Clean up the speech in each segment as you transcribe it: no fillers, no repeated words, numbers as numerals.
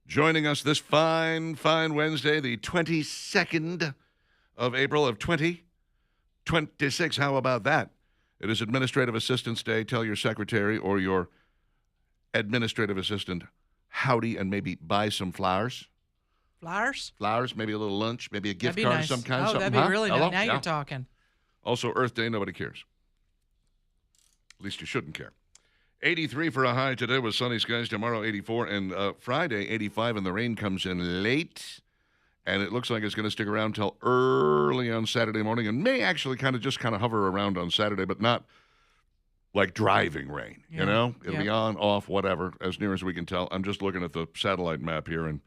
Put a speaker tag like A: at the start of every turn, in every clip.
A: Joining us this fine Wednesday, the 22nd of April of 2026. How about that? It is Administrative Assistance Day. Tell your secretary or your administrative assistant howdy and maybe buy some flowers.
B: Flowers,
A: maybe a little lunch, maybe a gift
B: that'd be
A: card
B: nice.
A: of some kind.
B: Oh,
A: something,
B: that'd be really
A: Hello?
B: nice. Now
A: Yeah.
B: you're talking.
A: Also, Earth Day, nobody cares. At least you shouldn't care. 83 for a high today with sunny skies. Tomorrow, 84. And Friday, 85. And the rain comes in late. And it looks like it's going to stick around till early on Saturday morning. And may actually kind of hover around on Saturday, but not like driving rain.
B: Yeah.
A: You know? It'll be
B: Yeah.
A: on, off, whatever, as near as we can tell. I'm just looking at the satellite map here and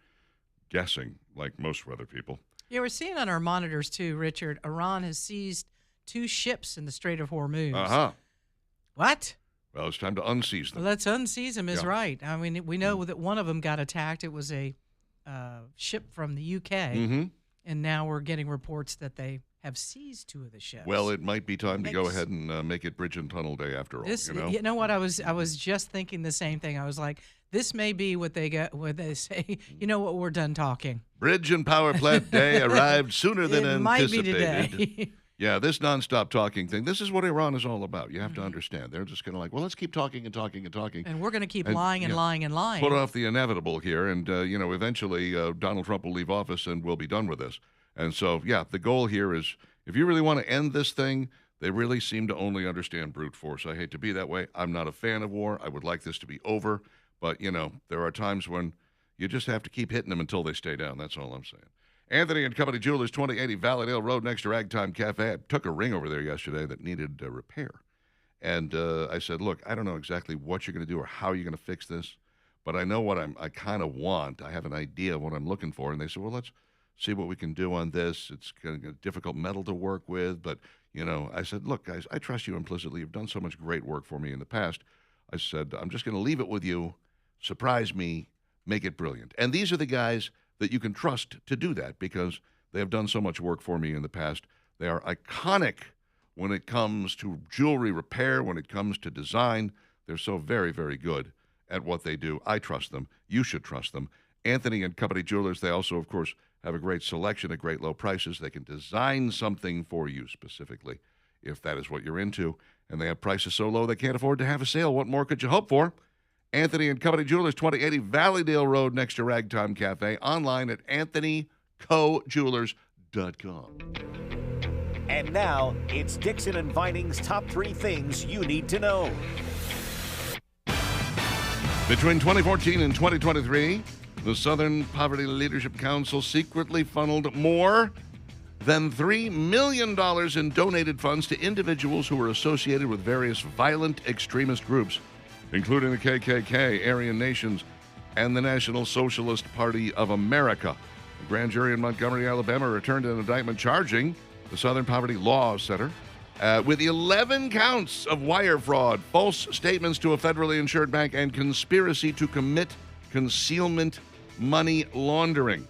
A: guessing, like most weather people.
B: Yeah, we're seeing on our monitors, too, Richard, Iran has seized 2 ships in the Strait of Hormuz.
A: Uh-huh.
B: What?
A: Well, it's time to unseize them.
B: Well, let's unseize them is
A: Yeah.
B: right. I mean, we know that one of them got attacked. It was a ship from the UK,
A: Mm-hmm.
B: and now we're getting reports that they have seized 2 of the ships.
A: Well, it might be time to go
B: Makes-
A: ahead and make it Bridge and Tunnel Day after all.
B: This,
A: You know?
B: what? I was just thinking the same thing. I was like, this may be what they get when they say, you know what, we're done talking.
A: Bridge and Power Plant Day arrived sooner than
B: It might be
A: anticipated.
B: today.
A: Yeah, this nonstop talking thing. This is what Iran is all about. You have
B: Mm-hmm.
A: to understand. They're just kind of like, well, let's keep talking and talking and talking.
B: And we're going to keep
A: And,
B: lying and
A: yeah,
B: lying and lying.
A: Put off the inevitable here, and eventually Donald Trump will leave office and we'll be done with this. And so, yeah, the goal here is, if you really want to end this thing, they really seem to only understand brute force. I hate to be that way. I'm not a fan of war. I would like this to be over, but there are times when you just have to keep hitting them until they stay down. That's all I'm saying. Anthony and Company Jewelers, 2080 Valleydale Road next to Ragtime Cafe. I took a ring over there yesterday that needed repair. And I said, look, I don't know exactly what you're going to do or how you're going to fix this, but I know what I kind of want. I have an idea of what I'm looking for. And they said, well, let's see what we can do on this. It's kind of difficult metal to work with. But, I said, look, guys, I trust you implicitly. You've done so much great work for me in the past. I said, I'm just going to leave it with you. Surprise me. Make it brilliant. And these are the guys that you can trust to do that because they have done so much work for me in the past. They are iconic when it comes to jewelry repair, when it comes to design. They're so very, very good at what they do. I trust them. You should trust them. Anthony and Company Jewelers, they also, of course, have a great selection at great low prices. They can design something for you specifically if that is what you're into. And they have prices so low they can't afford to have a sale. What more could you hope for? Anthony and Company Jewelers, 2080 Valleydale Road next to Ragtime Cafe. Online at anthonycojewelers.com.
C: And now, it's Dixon and Vining's top 3 things you need to know.
A: Between 2014 and 2023, the Southern Poverty Leadership Council secretly funneled more than $3 million in donated funds to individuals who were associated with various violent extremist groups, including the KKK, Aryan Nations, and the National Socialist Party of America. A grand jury in Montgomery, Alabama, returned an indictment charging the Southern Poverty Law Center with 11 counts of wire fraud, false statements to a federally insured bank, and conspiracy to commit concealment money laundering.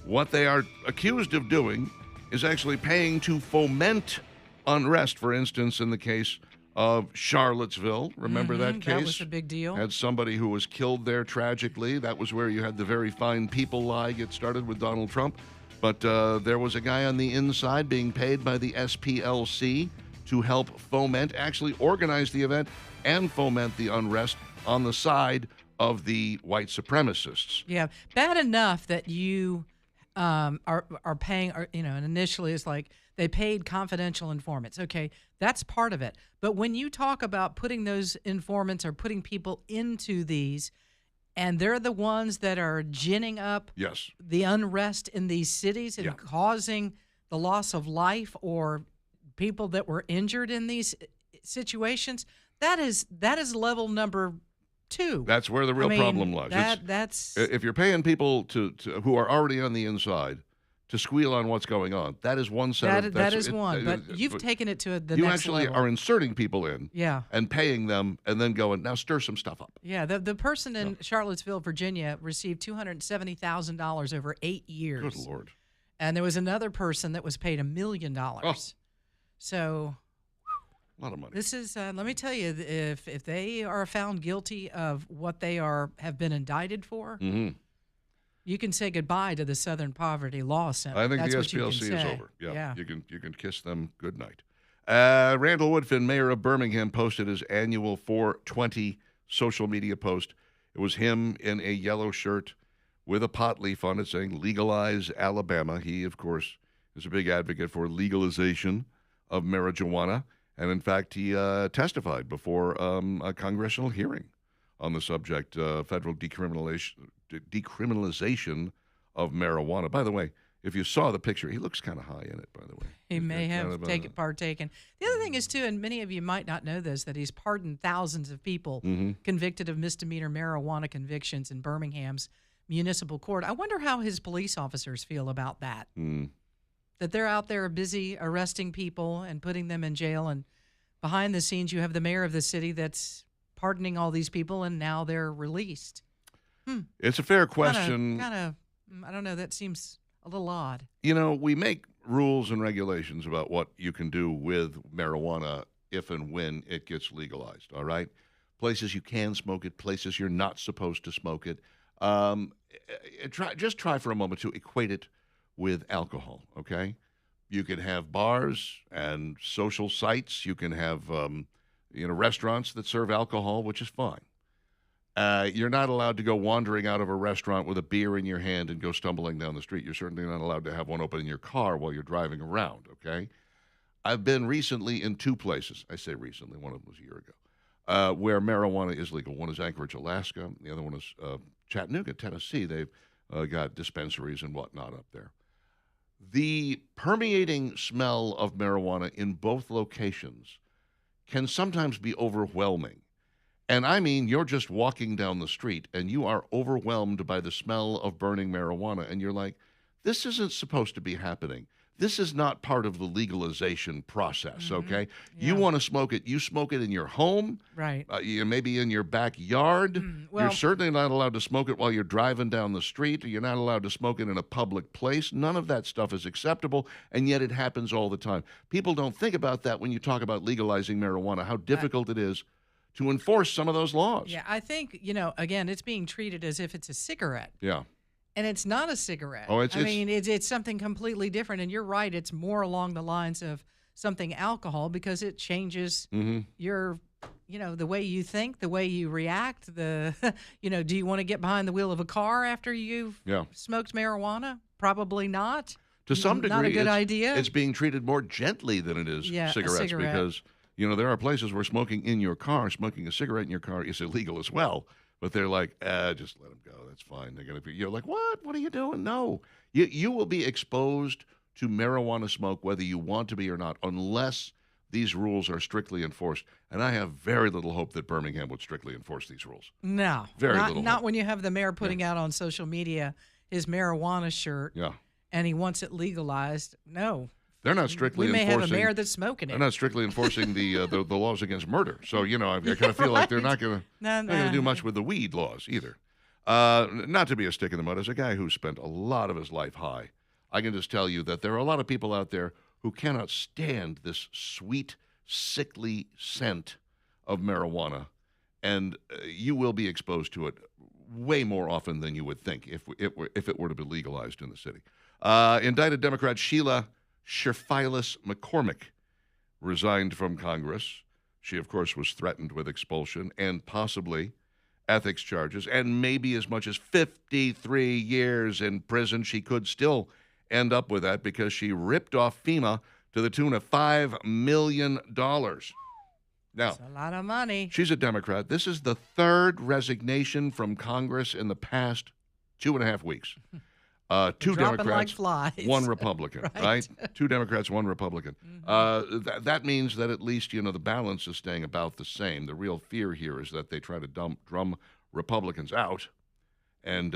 A: What they are accused of doing is actually paying to foment unrest. For instance, in the case of Charlottesville. Remember that case?
B: That was a big deal.
A: Had somebody who was killed there tragically. That was where you had the very fine people lie get started with Donald Trump. But there was a guy on the inside being paid by the SPLC to help foment, actually organize the event and foment the unrest on the side of the white supremacists.
B: Yeah, bad enough that you are paying, and initially it's like they paid confidential informants. Okay, that's part of it. But when you talk about putting those informants or putting people into these, and they're the ones that are ginning up
A: Yes.
B: the unrest in these cities and
A: Yeah.
B: causing the loss of life or people that were injured in these situations, that is level number 2.
A: That's where the real problem lies.
B: That's
A: If you're paying people to who are already on the inside to squeal on what's going on, that is one set of...
B: that is one. But you've taken it to the
A: you
B: next
A: actually
B: level.
A: are inserting people in
B: Yeah.
A: and paying them and then going, now stir some stuff up.
B: Yeah, the person in Charlottesville, Virginia, received $270,000 over 8 years.
A: Good Lord.
B: And there was another person that was paid $1 million.
A: Oh.
B: So
A: A lot of money.
B: this is, let me tell you, if they are found guilty of what they have been indicted for,
A: Mm-hmm.
B: You can say goodbye to the Southern Poverty Law Center.
A: I think
B: That's
A: the
B: what you can
A: SPLC is
B: say.
A: over. Yeah,
B: Yeah.
A: you can kiss them good night. Randall Woodfin, mayor of Birmingham, posted his annual 420 social media post. It was him in a yellow shirt with a pot leaf on it saying "Legalize Alabama." He, of course, is a big advocate for legalization of marijuana, and in fact, he testified before a congressional hearing on the subject, federal decriminalization of marijuana. By the way, if you saw the picture, he looks kind of high in it, by the way.
B: He may
A: got
B: have
A: kind of
B: partaken. The other thing is, too, and many of you might not know this, that he's pardoned thousands of people
A: Mm-hmm.
B: convicted of misdemeanor marijuana convictions in Birmingham's municipal court. I wonder how his police officers feel about that. That they're out there busy arresting people and putting them in jail, and behind the scenes you have the mayor of the city that's pardoning all these people, and now they're released.
A: It's a fair question.
B: Kind of, I don't know, that seems a little odd.
A: You know, we make rules and regulations about what you can do with marijuana if and when it gets legalized, all right? Places you can smoke it, places you're not supposed to smoke it. Just try for a moment to equate it with alcohol, okay? You can have bars and social sites. You can have, restaurants that serve alcohol, which is fine. You're not allowed to go wandering out of a restaurant with a beer in your hand and go stumbling down the street. You're certainly not allowed to have one open in your car while you're driving around, okay? I've been recently in two places. I say recently, one of them was a year ago, where marijuana is legal. One is Anchorage, Alaska. The other one is Chattanooga, Tennessee. They've got dispensaries and whatnot up there. The permeating smell of marijuana in both locations can sometimes be overwhelming. And I mean, you're just walking down the street and you are overwhelmed by the smell of burning marijuana. And you're like, this isn't supposed to be happening. This is not part of the legalization process, okay? You want to smoke it, you smoke it in your home.
B: Right.
A: Maybe in your backyard.
B: well-
A: You're certainly not allowed to smoke it while you're driving down the street. You're not allowed to smoke it in a public place. None of that stuff is acceptable, and yet it happens all the time. People don't think about that when you talk about legalizing marijuana, how difficult it is to enforce some of those laws.
B: Yeah, I think, again, it's being treated as if it's a cigarette.
A: Yeah.
B: And it's not a cigarette.
A: Oh,
B: it's something completely different. And you're right, it's more along the lines of something alcohol because it changes your, the way you think, the way you react. Do you want to get behind the wheel of a car after you've smoked marijuana? Probably not.
A: To some degree,
B: not a good idea.
A: It's being treated more gently than it is
B: a
A: cigarettes
B: cigarette.
A: because, there are places where smoking in your car, smoking a cigarette in your car is illegal as well. But they're like, just let them go. That's fine. They're going to be, you're like, what? What are you doing? No. You will be exposed to marijuana smoke whether you want to be or not, unless these rules are strictly enforced. And I have very little hope that Birmingham would strictly enforce these rules.
B: No.
A: Very little
B: Not
A: hope.
B: when you have the mayor putting out on social media his marijuana shirt
A: Yeah.
B: and he wants it legalized. No.
A: They're not strictly
B: We may
A: enforcing.
B: have a mayor that's smoking it.
A: They're not strictly enforcing the laws against murder. So, I kind of feel like they're not going to do much with the weed laws either. Not to be a stick in the mud, as a guy who spent a lot of his life high, I can just tell you that there are a lot of people out there who cannot stand this sweet, sickly scent of marijuana, and you will be exposed to it way more often than you would think if it were to be legalized in the city. Indicted Democrat Sheila Sherfilis McCormick resigned from Congress. She, of course, was threatened with expulsion and possibly ethics charges and maybe as much as 53 years in prison. She could still end up with that because she ripped off FEMA to the tune of $5 million. Now,
B: That's a lot of money.
A: she's a Democrat. This is the third resignation from Congress in the past 2.5 weeks. Two
B: Dropping
A: Democrats,
B: like flies.
A: one Republican, right? Two Democrats, one Republican. That means that at least, the balance is staying about the same. The real fear here is that they try to drum Republicans out and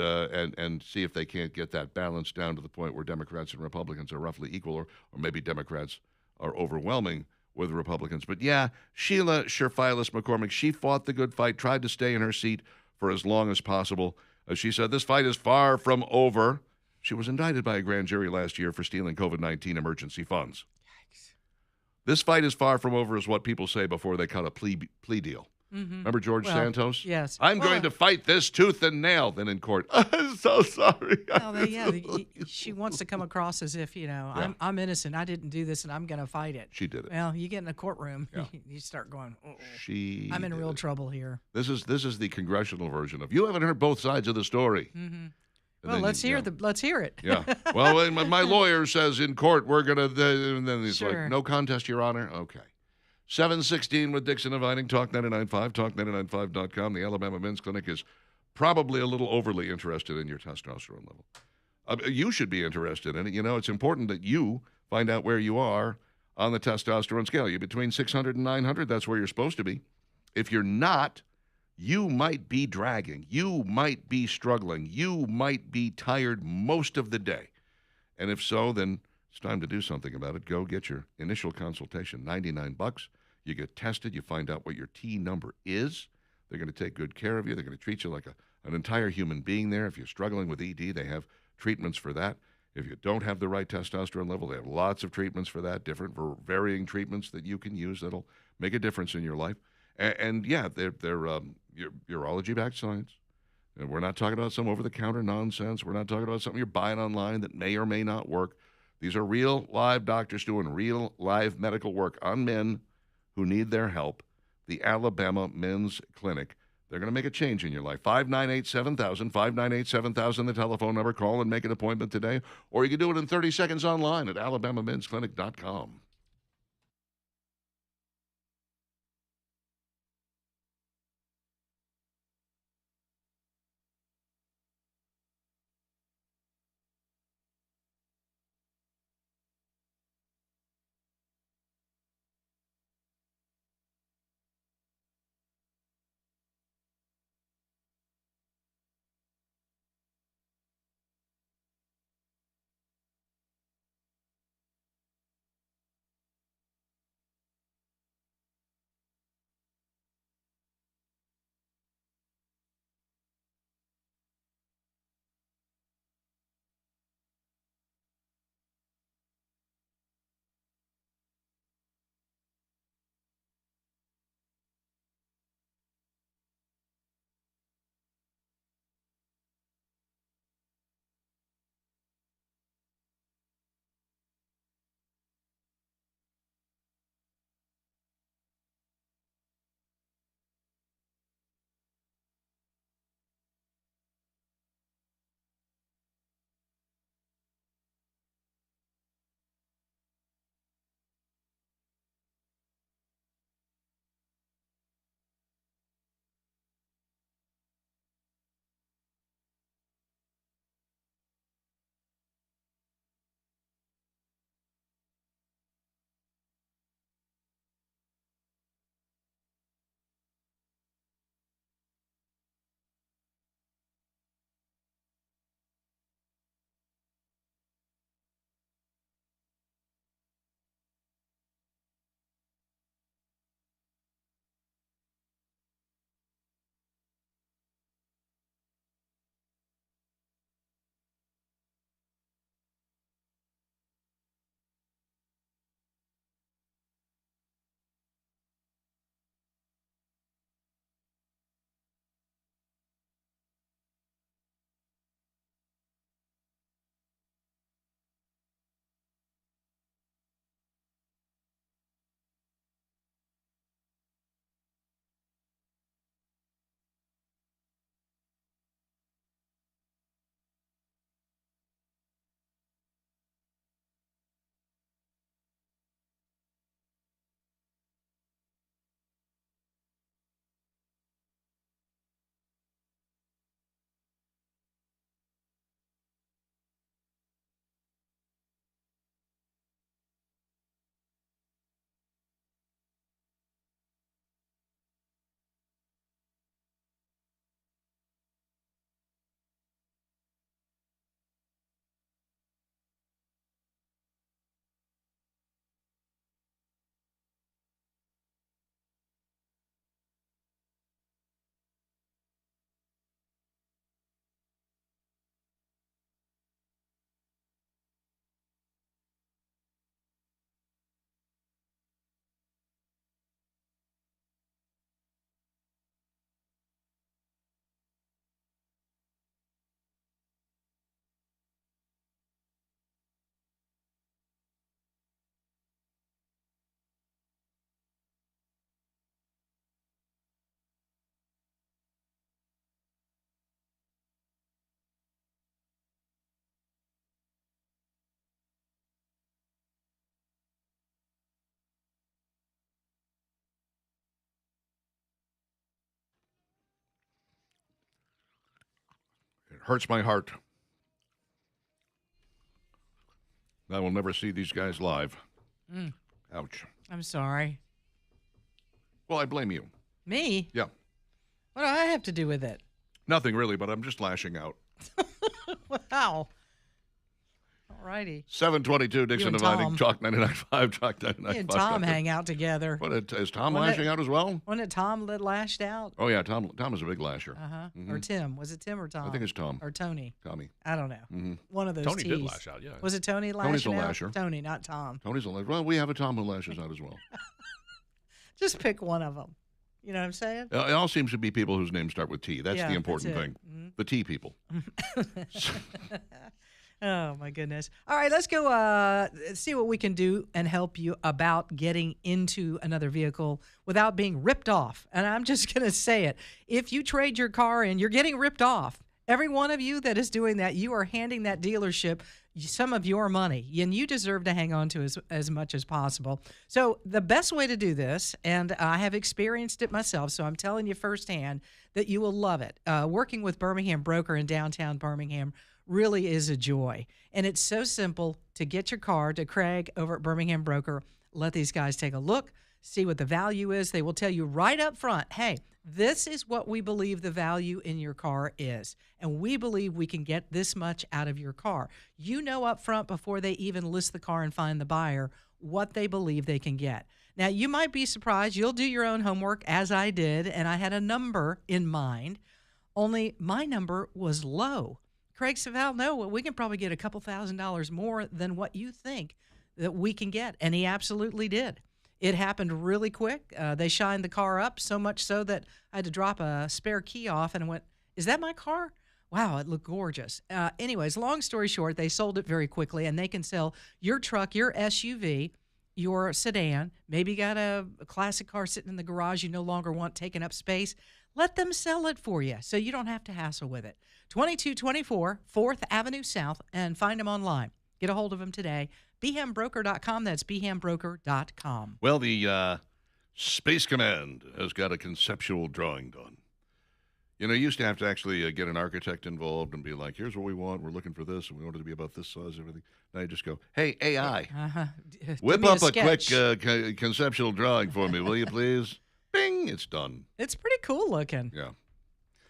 A: see if they can't get that balance down to the point where Democrats and Republicans are roughly equal, or maybe Democrats are overwhelming with Republicans. But yeah, Sheila Sherfilis McCormick, she fought the good fight, tried to stay in her seat for as long as possible. She said, this fight is far from over. She was indicted by a grand jury last year for stealing COVID-19 emergency funds. Yikes. This fight is far from over is what people say before they cut a plea deal. Remember George
B: Well,
A: Santos?
B: yes.
A: I'm
B: Well,
A: going to fight this tooth and nail. Then in court, I'm so sorry.
B: well, she wants to come across as if,
A: Yeah.
B: I'm innocent. I didn't do this, and I'm going to fight it.
A: She did it.
B: Well, you get in a courtroom,
A: Yeah.
B: you start going, uh-oh.
A: She.
B: I'm in
A: did
B: real
A: it.
B: trouble here.
A: This is the congressional version of you haven't heard both sides of the story. And
B: Well,
A: then
B: let's hear
A: yeah.
B: let's hear it.
A: Yeah. Well, when my lawyer says in court we're gonna, and then he's
B: Sure.
A: like, no contest, Your Honor. Okay. 7:16 with Dixon and Vining, Talk 99.5, talk995.com. The Alabama Men's Clinic is probably a little overly interested in your testosterone level. You should be interested in it. It's important that you find out where you are on the testosterone scale. You're between 600 and 900. That's where you're supposed to be. If you're not, you might be dragging. You might be struggling. You might be tired most of the day. And if so, then it's time to do something about it. Go get your initial consultation, $99. You get tested. You find out what your T number is. They're going to take good care of you. They're going to treat you like an entire human being there. If you're struggling with ED, they have treatments for that. If you don't have the right testosterone level, they have lots of treatments for that, different varying treatments that you can use that'll make a difference in your life. And yeah, they're urology-backed science. And we're not talking about some over-the-counter nonsense. We're not talking about something you're buying online that may or may not work. These are real, live doctors doing real, live medical work on men who need their help. The Alabama Men's Clinic. They're going to make a change in your life. 598-7000, 598-7000, the telephone number. Call and make an appointment today. Or you can do it in 30 seconds online at alabamamensclinic.com. hurts my heart. I will never see these guys live. Ouch.
B: I'm sorry.
A: Well, I blame you.
B: Me?
A: Yeah.
B: What do I have to do with it?
A: Nothing really, but I'm just lashing out.
B: Wow. All righty.
A: 722 Dixon
B: and
A: Dividing,
B: Tom.
A: Talk 99.5, Talk 99.5.
B: Me and Tom hang out together.
A: What, is Tom
B: Wasn't
A: lashing out as well?
B: Wasn't it Tom that lashed out?
A: Oh, yeah, Tom is a big lasher.
B: Uh-huh. Or Tim. Was it Tim or Tom?
A: I think it's Tom.
B: Or Tony.
A: Tommy.
B: I don't know. One of those
D: Tony did
B: Ts.
D: lash out, yeah.
B: Was it Tony
A: Tony's a
B: lashing out?
A: lasher.
B: Tony, not Tom.
A: Tony's a lasher. Well, we have a Tom who lashes out as well.
B: Just pick one of them. You know what I'm saying?
A: It all seems to be people whose names start with T. That's
B: Yeah,
A: the important
B: that's
A: thing.
B: it.
A: The T people.
B: Oh, my goodness. All right, let's go see what we can do and help you about getting into another vehicle without being ripped off. And I'm just going to say it. If you trade your car in, you're getting ripped off. Every one of you that is doing that, you are handing that dealership some of your money, and you deserve to hang on to as much as possible. So the best way to do this, and I have experienced it myself, so I'm telling you firsthand that you will love it. Working with Birmingham Broker in downtown Birmingham really is a joy. And it's so simple to get your car to Craig over at Birmingham Broker. Let these guys take a look, see what the value is. They will tell you right up front, hey, this is what we believe the value in your car is. And we believe we can get this much out of your car. You know up front before they even list the car and find the buyer what they believe they can get. Now, you might be surprised. You'll do your own homework, as I did, and I had a number in mind, only my number was low. Craig Savell, no, we can probably get a couple $1,000s more than what you think that we can get. And he absolutely did. It happened really quick. They shined the car up so much so that I had to drop a spare key off and went, is that my car? Wow, it looked gorgeous. Anyways, long story short, they sold it very quickly, and they can sell your truck, your SUV, your sedan. Maybe you got a classic car sitting in the garage you no longer want taking up space. Let them sell it for you so you don't have to hassle with it. 2224 4th Avenue South, and find them online. Get a hold of them today. BHAMBroker.com. That's BHAMBroker.com.
A: Well, the Space Command has got a conceptual drawing done. You know, you used to have to actually get an architect involved and be like, here's what we want. We're looking for this, and we want it to be about this size and everything. Now you just go, hey, AI, whip up a quick conceptual drawing for me, will you please? Bing, it's done.
B: It's pretty cool looking.
A: Yeah.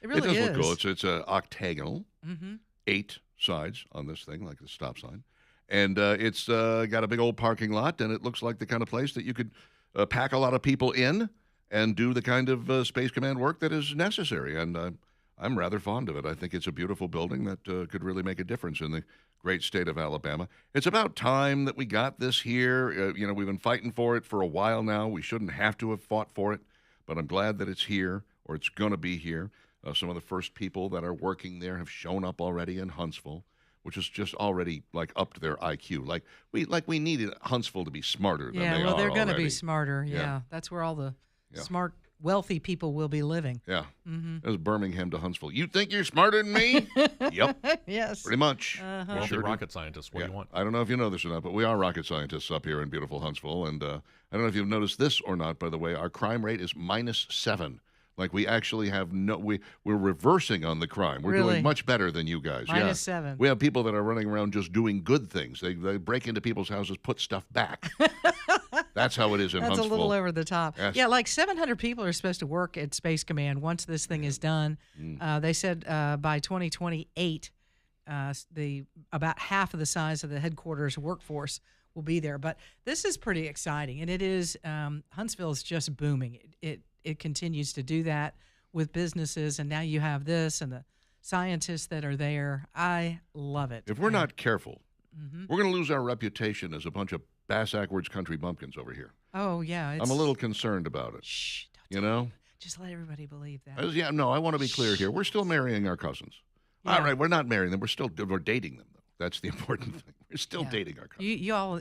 B: It really
A: does
B: is.
A: look cool. It's octagonal, 8 sides on this thing, like the stop sign. And it's got a big old parking lot, and it looks like the kind of place that you could pack a lot of people in and do the kind of Space Command work that is necessary. And I'm rather fond of it. I think it's a beautiful building that could really make a difference in the great state of Alabama. It's about time that we got this here. You know, we've been fighting for it for a while now. We shouldn't have to have fought for it, but I'm glad that it's here, or it's going to be here. Some of the first people that are working there have shown up already in Huntsville, which is just already like up to their IQ. Like we needed Huntsville to be smarter than they are.
B: Yeah, well, they're going to be
A: already.
B: smarter. Yeah, that's where all the smart, wealthy people will be living.
A: Yeah, That's Birmingham to Huntsville. You think you're smarter than me? Yep,
B: Yes.
A: pretty much.
D: Wealthy
A: Sure do.
D: rocket scientists, what do you want?
A: I don't know if you know this or not, but we are rocket scientists up here in beautiful Huntsville. And I don't know if you've noticed this or not, by the way, our crime rate is -7. Like we actually have we're reversing on the crime. We're
B: Really?
A: doing much better than you guys.
B: -7.
A: We have people that are running around just doing good things. They break into people's houses, put stuff back. That's how it is in
B: That's
A: Huntsville.
B: a little over the top.
A: Yes.
B: Yeah, like 700 people are supposed to work at Space Command once this thing is done. They said by 2028, about half of the size of the headquarters workforce will be there. But this is pretty exciting, and it is. Huntsville is just booming. It continues to do that with businesses, and now you have this and the scientists that are there. I love it.
A: If we're not careful, we're going to lose our reputation as a bunch of bass-ackwards country bumpkins over here.
B: Oh yeah,
A: I'm a little concerned about it.
B: Shh, don't
A: You
B: tell
A: know?
B: them. Just let everybody believe that.
A: I want to be clear here. We're still marrying our cousins.
B: Yeah.
A: All right, we're not marrying them. We're dating them, though. That's the important thing. We're still
B: Yeah.
A: dating our cousins.
B: You all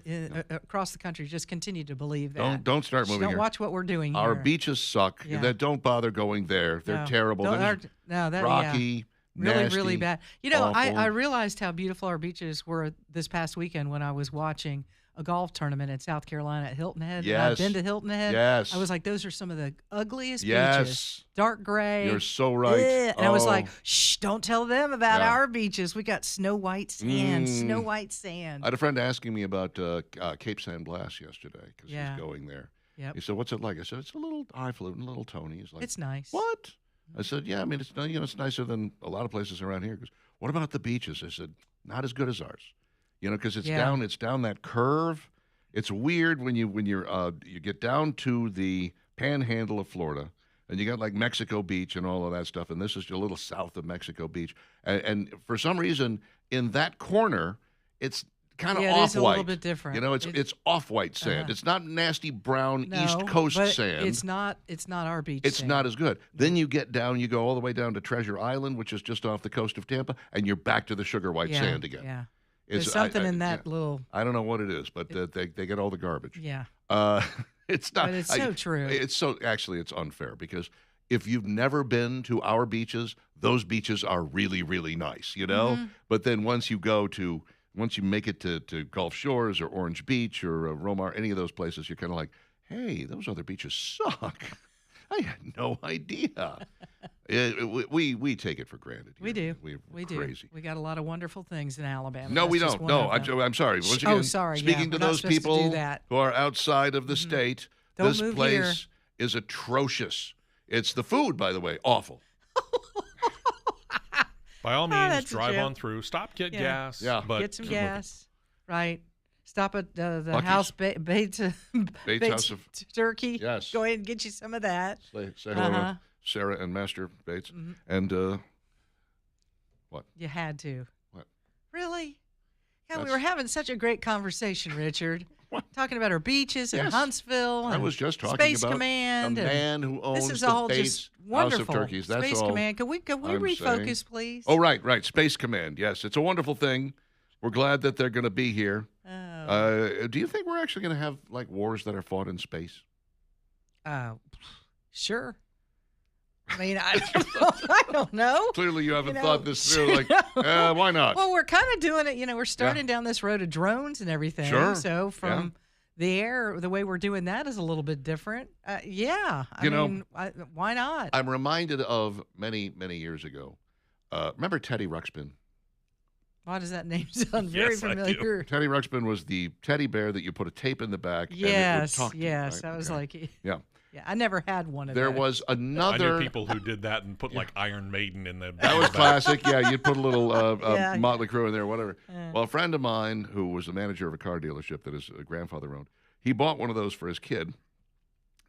B: across the country just continue to believe that.
A: Don't start
B: Just
A: moving
B: don't
A: here.
B: watch what we're doing
A: Our
B: here.
A: beaches suck.
B: Yeah.
A: Don't bother going there. They're
B: No.
A: terrible.
B: Don't-
A: They're just
B: no, that
A: rocky,
B: really,
A: nasty,
B: really bad. You know,
A: awful.
B: I realized how beautiful our beaches were this past weekend when I was watching a golf tournament in South Carolina at Hilton Head. And
A: Yes.
B: I've been to Hilton Head.
A: Yes.
B: I was like, those are some of the ugliest
A: Yes.
B: beaches. Dark gray.
A: You're so right.
B: Ugh. And I was
A: Oh.
B: like, shh, don't tell them about
A: Yeah.
B: our beaches. We got snow white sand, snow white sand.
A: I had a friend asking me about Cape San Blas yesterday because
B: Yeah.
A: he's going there.
B: Yep.
A: He said, "What's it like?" I said, "It's a little highfalutin, a little Tony." He's like,
B: It's nice.
A: "What?" I said, "Yeah, I mean, it's it's nicer than a lot of places around here." He goes, "What about the beaches?" I said, "Not as good as ours, because it's
B: Yeah.
A: down that curve. It's weird when you get down to the Panhandle of Florida, and you got like Mexico Beach and all of that stuff, and this is a little south of Mexico Beach, and for some reason in that corner, it's kind of
B: Yeah, it is a
A: off-white.
B: little bit different.
A: It's off-white sand. It's not nasty brown East
B: No,
A: Coast
B: but
A: sand.
B: It's not our beach.
A: It's
B: sand.
A: not as good. Then you get down, you go all the way down to Treasure Island, which is just off the coast of Tampa, and you're back to the sugar white
B: Yeah,
A: sand again.
B: Yeah.
A: It's
B: There's something in
A: yeah.
B: that little.
A: I don't know what it is, but they get all the garbage.
B: Yeah.
A: It's not.
B: But it's so true.
A: It's unfair because if you've never been to our beaches, those beaches are really, really nice,
B: Mm-hmm.
A: But then once you make it to Gulf Shores or Orange Beach or Romar, any of those places, you're kind of like, hey, those other beaches suck. I had no idea. We take it for granted.
B: We
A: here.
B: do.
A: We're
B: do.
A: crazy.
B: We got a lot of wonderful things in Alabama.
A: No,
B: That's
A: we
B: just
A: don't.
B: one
A: No,
B: of them.
A: I'm sorry. Once
B: Oh,
A: again,
B: sorry, yeah,
A: speaking to
B: we're not
A: those
B: supposed to do
A: people
B: that.
A: who are outside of the state,
B: Don't
A: this
B: move
A: place
B: here.
A: is atrocious. It's the food, by the way, awful.
D: By all
B: that's
D: means,
B: a
D: drive
B: joke.
D: on through. Stop, get
B: Yeah.
D: gas.
A: Yeah.
D: But
B: Get some gas. Right. Stop at the
A: Buc-ee's.
B: house Bates
A: House of-
B: Turkey.
A: Yes.
B: Go ahead and get you some of that.
A: Say hello
B: Uh-huh.
A: to Sarah and Master Bates. And what?
B: You had to.
A: What?
B: Really? Yeah, we
A: That's-
B: were having such a great conversation, Richard.
A: What?
B: Talking about our beaches in
A: Yes.
B: Huntsville.
A: I
B: and
A: was just talking
B: Space
A: about
B: Command.
A: a
B: and
A: man who owns
B: this is
A: the
B: all
A: Bates
B: just
A: House
B: wonderful.
A: of Turkeys. That's
B: Space
A: all
B: Command. Could we
A: I'm
B: refocus,
A: saying.
B: please?
A: Oh, right. Space Command. Yes, it's a wonderful thing. We're glad that they're going to be here. Do you think we're actually going to have like wars that are fought in space?
B: Sure. I mean, I don't know.
A: Clearly, you haven't
B: know,
A: thought this through. Like, why not?
B: Well, we're kind of doing it. We're starting down this road of drones and everything.
A: Sure.
B: So from the air, the way we're doing that is a little bit different. Yeah. I mean, why not?
A: I'm reminded of many, many years ago. Remember Teddy Ruxpin?
B: Why does that name sound very
D: Yes, I do.
B: familiar?
A: Teddy Ruxpin was the teddy bear that you put a tape in the back. and it would
B: Yes.
A: talk to you,
B: Yes.
A: right?
B: I was
A: Okay.
B: like,
A: Yeah.
B: yeah, I never had one of
A: There
B: those.
A: was
D: I
A: another.
D: knew people who did that and put like Iron Maiden in the
A: That was classic. Yeah, you'd put a little
B: Yeah.
A: Motley Crue in there, whatever. Well, a friend of mine who was the manager of a car dealership that his grandfather owned, he bought one of those for his kid,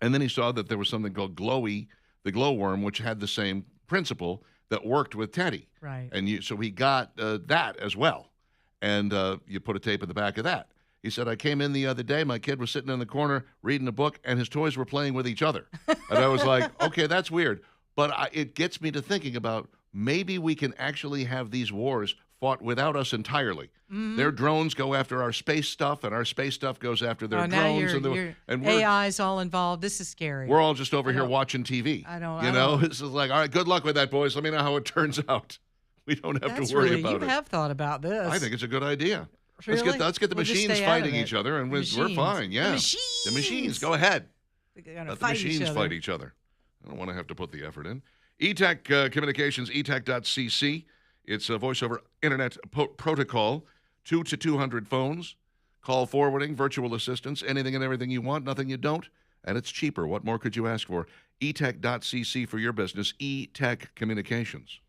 A: and then he saw that there was something called Glowy, the glowworm, which had the same principle that worked with Teddy.
B: Right.
A: And so he got that as well, and you put a tape in the back of that. He said, I came in the other day, my kid was sitting in the corner reading a book, and his toys were playing with each other. And I was like, okay, that's weird. But it gets me to thinking about maybe we can actually have these wars fought without us entirely. Their drones go after our space stuff, and our space stuff goes after their
B: Oh, now
A: drones.
B: you're
A: And we're,
B: AI's all involved. This is scary.
A: we're all just over here
B: don't-
A: watching TV.
B: I don't-
A: You
B: I
A: know,
B: don't-
A: it's just like, all right, good luck with that, boys. Let me know how it turns out. We don't have
B: That's
A: to worry
B: really,
A: about
B: you
A: it.
B: have thought about this.
A: I think it's a good idea.
B: Really?
A: Let's get the
B: We'll just
A: machines
B: stay out of
A: fighting
B: it.
A: each other, and
B: The
A: we're
B: machines.
A: fine. Yeah,
B: The machines.
A: Go ahead.
B: They're gonna
A: Let the
B: fight
A: machines
B: each other.
A: fight each other. I don't want to have to put the effort in. eTech Communications, etech.cc. It's a voice over internet protocol, 2 to 200 phones, call forwarding, virtual assistants, anything and everything you want, nothing you don't, and it's cheaper. What more could you ask for? etech.cc for your business, eTech Communications.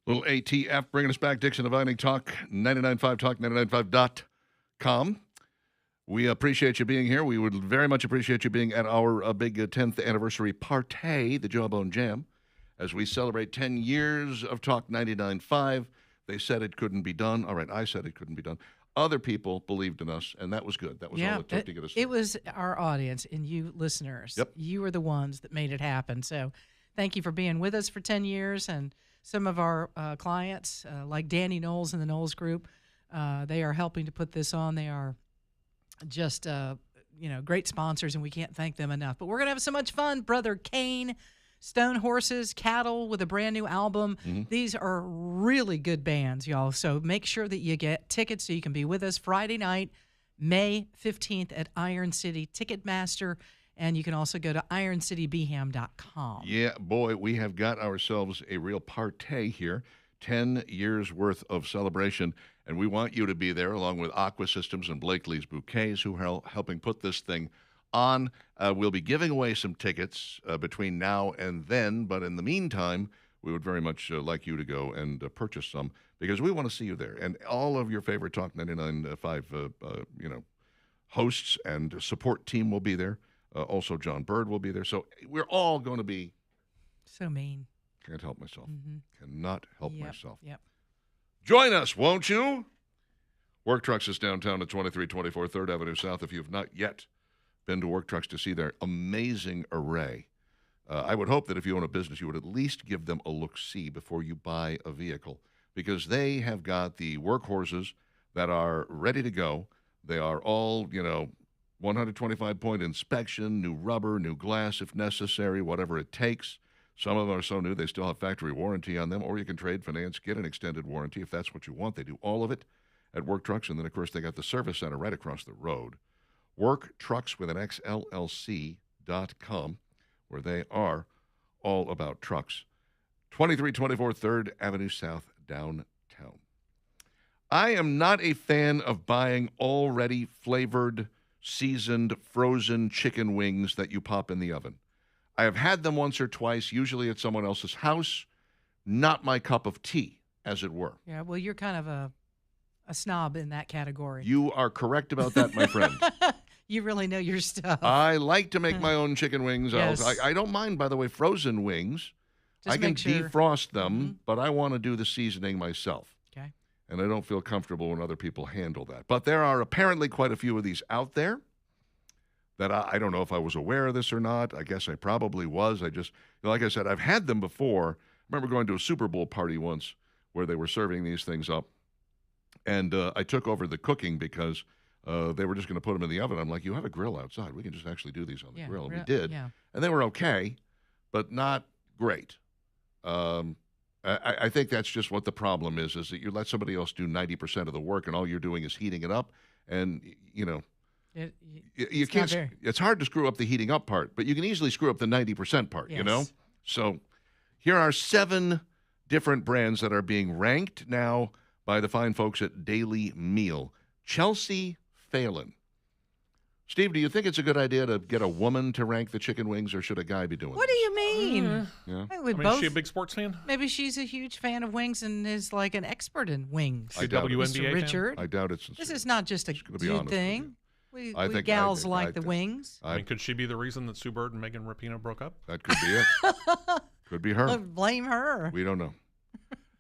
A: Little ATF bringing us back. Dixon Dividing Talk 99.5 Talk 99.5.com. We appreciate you being here. We would very much appreciate you being at our big 10th anniversary party, the Jawbone Jam, as we celebrate 10 years of Talk 99.5. They said it couldn't be done. All right, I said it couldn't be done. Other people believed in us, and that was good. That was all it took to get us through.
B: It was our audience and you listeners.
A: Yep.
B: You were the ones that made it happen. So thank you for being with us for 10 years. And some of our clients, like Danny Knowles and the Knowles Group, they are helping to put this on. They are just, great sponsors, and we can't thank them enough. But we're going to have so much fun. Brother Kane, Stone Horses, Cattle with a brand new album.
A: Mm-hmm.
B: These are really good bands, y'all. So make sure that you get tickets so you can be with us Friday night, May 15th at Iron City Ticketmaster. And you can also go to ironcitybeham.com.
A: Yeah, boy, we have got ourselves a real party here. 10 years worth of celebration. And we want you to be there along with Aqua Systems and Blakely's Bouquets, who are helping put this thing on. We'll be giving away some tickets between now and then. But in the meantime, we would very much like you to go and purchase some because we want to see you there. And all of your favorite Talk 99.5 hosts and support team will be there. Also, John Bird will be there. So we're all going to be.
B: So mean.
A: Can't help myself. Cannot help myself.
B: Yep.
A: Join us, won't you? Work Trucks is downtown at 2324 3rd Avenue South. If you've not yet been to Work Trucks to see their amazing array, I would hope that if you own a business, you would at least give them a look-see before you buy a vehicle because they have got the workhorses that are ready to go. They are all, 125-point inspection, new rubber, new glass if necessary, whatever it takes. Some of them are so new they still have factory warranty on them, or you can trade, finance, get an extended warranty if that's what you want. They do all of it at Work Trucks, and then, of course, they got the service center right across the road. Work Trucks with an XLLC.com, where they are all about trucks. 2324 3rd Avenue South, downtown. I am not a fan of buying already flavored, seasoned, frozen chicken wings that you pop in the oven. I have had them once or twice, usually at someone else's house. Not my cup of tea, as it were.
B: Yeah, well, you're kind of a snob in that category.
A: You are correct about that, my friend.
B: You really know your stuff.
A: I like to make my own chicken wings.
B: Yes.
A: I don't mind, by the way, frozen wings.
B: Just
A: I can
B: make sure.
A: defrost them, but I want to do the seasoning myself.
B: Okay.
A: And I don't feel comfortable when other people handle that. But there are apparently quite a few of these out there that I don't know if I was aware of this or not. I guess I probably was. Like I said, I've had them before. I remember going to a Super Bowl party once where they were serving these things up. And I took over the cooking because they were just going to put them in the oven. I'm like, you have a grill outside. We can just actually do these on the grill. And we did.
B: Yeah.
A: And they were okay, but not great. I think that's just what the problem is that you let somebody else do 90% of the work and all you're doing is heating it up. And, you can't. It's hard to screw up the heating up part, but you can easily screw up the 90% part,
B: Yes.
A: So here are 7 different brands that are being ranked now by the fine folks at Daily Meal. Chelsea Phelan. Steve, do you think it's a good idea to get a woman to rank the chicken wings, or should a guy be doing
B: What do you mean?
A: Yeah.
D: Is she a big sports fan?
B: Maybe she's a huge fan of wings and is like an expert in wings.
A: I doubt it.
D: WNBA
B: Mr. Richard.
A: I doubt it's
B: This is not just a
A: gonna be honest
B: dude
A: with
B: thing. We
A: I think-
B: gals
A: I
B: like the
A: think-
B: wings.
D: Could she be the reason that Sue Bird and Megan Rapinoe broke up?
A: That could be it. Could be her.
B: Blame her.
A: We don't know.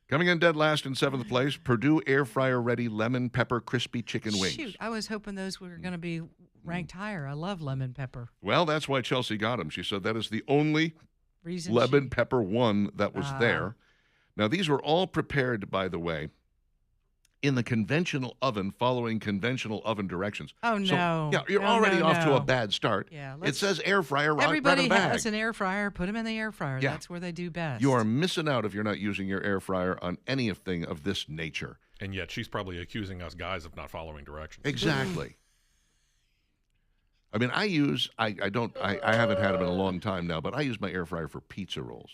A: Coming in dead last in 7th place, Purdue Air Fryer Ready Lemon Pepper Crispy Chicken Wings.
B: Shoot, I was hoping those were going to be ranked higher. I love lemon pepper.
A: Well, that's why Chelsea got them. She said that is the only
B: Reason
A: lemon pepper one that was
B: Wow.
A: there. Now, these were all prepared, by the way, in the conventional oven, following conventional oven directions.
B: Oh,
A: So,
B: no.
A: yeah, you're
B: No,
A: already
B: no,
A: off to
B: no.
A: a bad start.
B: Yeah,
A: It
B: let's-
A: says air fryer right
B: Everybody
A: on the bag.
B: has an air fryer. Put them in the air fryer.
A: Yeah.
B: That's where they do best.
A: You are missing out if you're not using your air fryer on anything of this nature.
D: And yet she's probably accusing us guys of not following directions.
A: Exactly. I mean, I haven't had them in a long time now, but I use my air fryer for pizza rolls.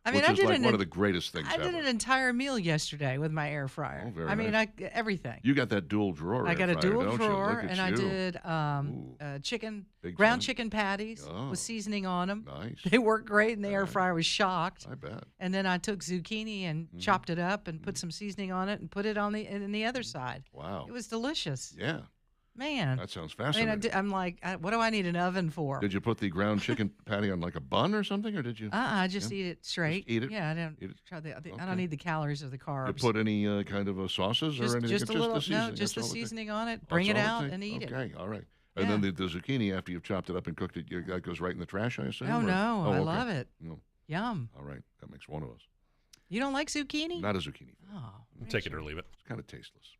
B: I mean,
A: which
B: I
A: is
B: did
A: like
B: an
A: one of the greatest things
B: I
A: ever.
B: did an entire meal yesterday with my air fryer.
A: Oh, very
B: I mean,
A: nice.
B: everything.
A: You got that dual drawer.
B: I got a
A: air fryer,
B: dual
A: don't you?
B: drawer,
A: Look at
B: and I
A: you.
B: did
A: Ooh. Big
B: ground
A: time.
B: chicken patties
A: Oh.
B: with seasoning on them.
A: Nice.
B: They worked great, and the air
A: Yeah.
B: fryer was shocked.
A: I bet.
B: And then I took zucchini and chopped it up and put some seasoning on it and put it on the other side.
A: Wow.
B: It was delicious,
A: Yeah,
B: man.
A: that sounds
B: I mean,
A: fascinating.
B: I'm like, what do I need an oven for?
A: Did you put the ground chicken patty on like a bun or something, or did you?
B: I just eat it straight.
A: eat it?
B: Yeah, I don't
A: Eat it?
B: try I
A: Okay.
B: don't need the calories or the carbs.
A: You put any kind of sauces or anything?
B: just a little,
A: the seasoning.
B: no, just the
A: That's all it takes?
B: seasoning on it.
A: That's
B: Bring it
A: all
B: out
A: takes?
B: and eat it.
A: Okay, all right. And then the zucchini, after you've chopped it up and cooked it, that goes right in the trash, I assume?
B: Oh
A: or-
B: no, I
A: okay.
B: love it.
A: No.
B: Yum.
A: All right, that makes one of us.
B: You don't like zucchini?
A: Not a zucchini.
B: Oh,
D: Take it or leave it.
A: It's kind of tasteless.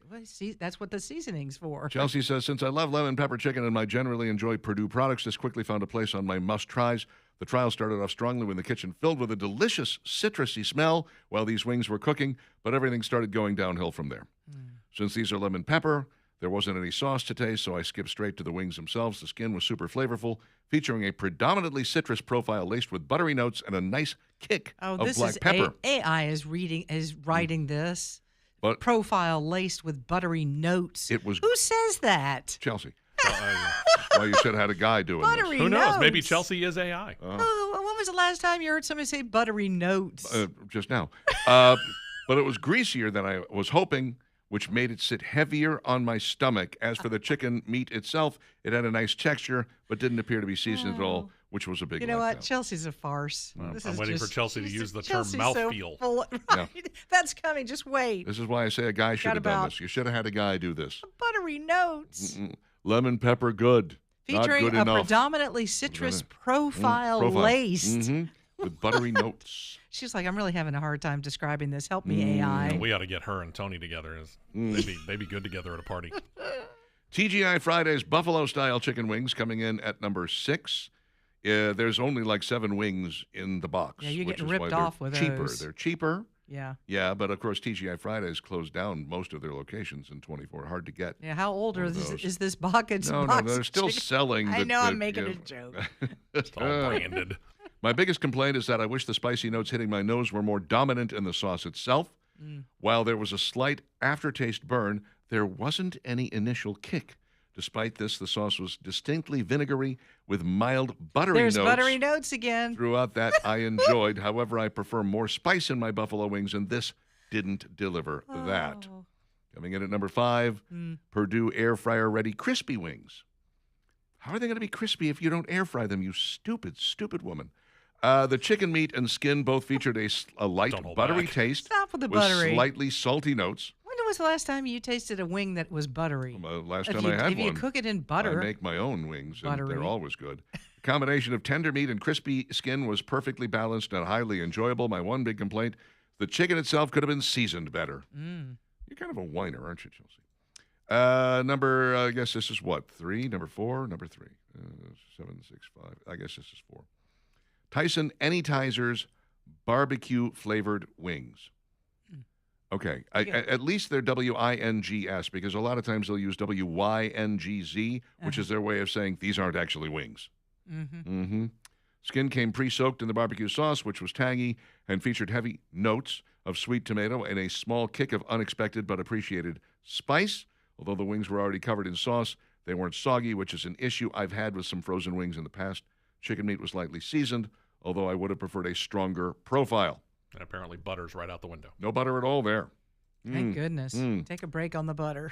B: well, see, that's what the seasoning's for.
A: Chelsea says, since I love lemon pepper chicken and I generally enjoy Purdue products, this quickly found a place on my must-tries. The trial started off strongly when the kitchen filled with a delicious citrusy smell while these wings were cooking, but everything started going downhill from there. Since these are lemon pepper, there wasn't any sauce to taste, so I skipped straight to the wings themselves. The skin was super flavorful, featuring a predominantly citrus profile laced with buttery notes and a nice kick
B: Oh,
A: of
B: this
A: black
B: is
A: pepper.
B: AI is writing this
A: But
B: profile laced with buttery notes.
A: it was
B: Who says that?
A: Chelsea.
D: Well,
A: Well, you should have had a guy doing
B: Buttery
D: who knows? Maybe
B: notes.
D: Chelsea is AI.
B: Oh, when was the last time you heard somebody say buttery notes?
A: this just now. But it was greasier than I was hoping, which made it sit heavier on my stomach. As for the chicken meat itself, it had a nice texture, but didn't appear to be seasoned at all, which was a big
B: You know what?
A: letdown.
B: Chelsea's a farce. This
D: I'm
B: is
D: waiting
B: just-
D: for Chelsea to
B: she's-
D: use the term
B: Chelsea's so
D: mouthfeel.
B: full- right? That's coming. Just wait.
A: This is why I say a guy should have done
B: about-
A: this. You should have had a guy do this.
B: Buttery notes.
A: Lemon pepper good. Not
B: Featuring
A: good
B: a
A: enough.
B: predominantly citrus profile,
A: Profile.
B: laced.
A: With buttery notes.
B: She's like, I'm really having a hard time describing this. Help me, AI.
D: We ought to get her and Tony together. They'd be good together at a party.
A: TGI Fridays Buffalo-style chicken wings coming in at number 6. There's only like 7 wings in the box.
B: Yeah, you're
A: which
B: getting
A: is why
B: ripped
A: they're
B: off with
A: cheaper.
B: those.
A: They're cheaper.
B: Yeah.
A: Yeah, but of course TGI Fridays closed down most of their locations in 24. Hard to get.
B: Yeah. How old
A: One
B: are
A: of
B: this?
A: those.
B: Is this box?
A: No,
B: box
A: they're
B: of
A: still
B: chicken?
A: selling.
B: I
A: the-
B: know I'm
A: the-
B: making
A: you
B: a
A: know.
B: joke.
D: It's all branded.
A: My biggest complaint is that I wish the spicy notes hitting my nose were more dominant in the sauce itself. While there was a slight aftertaste burn, there wasn't any initial kick. Despite this, the sauce was distinctly vinegary with mild buttery
B: There's
A: notes.
B: buttery notes again.
A: Throughout that, I enjoyed. However, I prefer more spice in my buffalo wings, and this didn't deliver that.
B: Oh.
A: Coming in at number 5, Purdue air fryer ready crispy wings. How are they going to be crispy if you don't air fry them, you stupid, stupid woman? The chicken meat and skin both featured a light
D: Don't hold
A: buttery
D: back.
A: taste
B: Stop with the
A: with
B: buttery.
A: slightly salty notes.
B: When was the last time you tasted a wing that was buttery?
A: Last
B: if
A: time
B: you,
A: I had
B: if
A: one.
B: you cook it in
A: I
B: butter,
A: make my own wings, and
B: Buttery.
A: they're always good. A combination of tender meat and crispy skin was perfectly balanced and highly enjoyable. My one big complaint, the chicken itself could have been seasoned better. You're kind of a whiner, aren't you, Chelsea? I guess this is what, 3? Number 4? Number 3. 7, 6, 5. I guess this is 4. Tyson Anytizers barbecue-flavored wings. Okay, at least they're W-I-N-G-S, because a lot of times they'll use W-Y-N-G-Z, which is their way of saying these aren't actually wings. Skin came pre-soaked in the barbecue sauce, which was tangy and featured heavy notes of sweet tomato and a small kick of unexpected but appreciated spice. Although the wings were already covered in sauce, they weren't soggy, which is an issue I've had with some frozen wings in the past. Chicken meat was lightly seasoned, although I would have preferred a stronger profile.
D: And apparently butter's right out the window.
A: No butter at all there.
B: thank goodness. Take a break on the butter.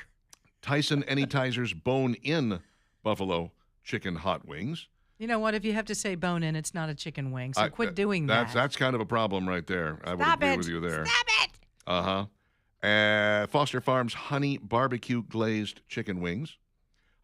A: Tyson Anytizers bone-in buffalo chicken hot wings.
B: You know what? If you have to say bone in, it's not a chicken wing. So quit doing that.
A: That's kind of a problem right there. I would
B: Stop
A: agree
B: it.
A: with you there.
B: Stop it.
A: Foster Farms honey barbecue glazed chicken wings.